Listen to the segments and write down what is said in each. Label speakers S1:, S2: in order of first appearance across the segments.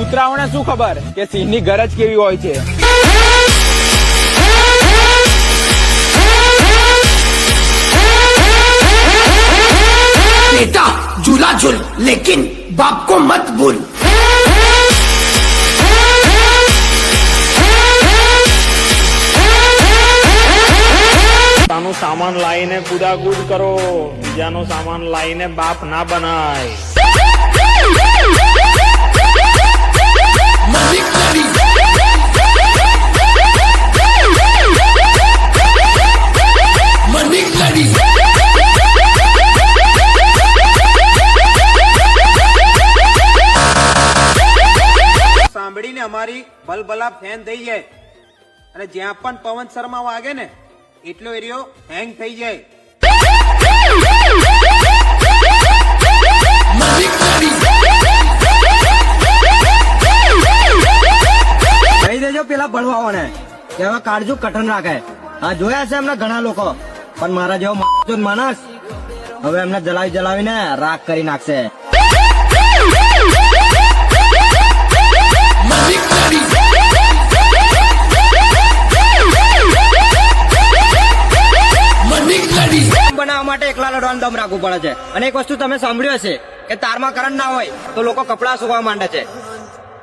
S1: કૂતરાઓને શું ખબર કે સિંહની ગરજ કેવી હોય છે।
S2: बेटा झूला झूल लेकिन बाप को मत भूल।
S3: પોતાનો સામાન લાવીને કુદાકુદ કરો, બીજાનો સામાન લાવીને બાપ ના બનાય।
S4: સાંભળીને અમારી ભલભલા ફેન થઈ જાય અને જ્યાં પણ પવન શર્મા વાગે ને એટલો એરિયો હેંગ થઈ જાય।
S5: કહી દેજો પેલા ભણવાઓને કે હવે કાળજુ કઠણ રાખે। હા જોયા છે એમના ઘણા લોકો, પણ મારા જેવો માણસ હવે એમને જલાવીને રાખ કરી નાખશે। બનાવવા માટે એકલા લડવાનું દમ રાખવું પડે છે। અને એક વસ્તુ તમે સાંભળ્યું હશે કે તારમાં કરંટ ના હોય તો લોકો કપડા સુકવા માંડે છે,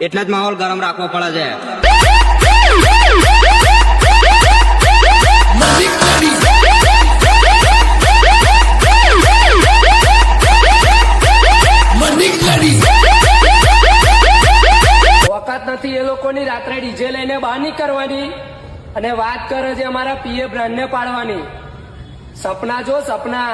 S5: એટલે જ માહોલ ગરમ રાખવો પડે છે।
S6: વખત નથી એ લોકોની રાત્રે ડીજે લઈને બહાર નહીં કરવાની અને વાત કરે છે અમારા પીએ બ્રાન્ડ ને પાડવાની। સપના જો સપના।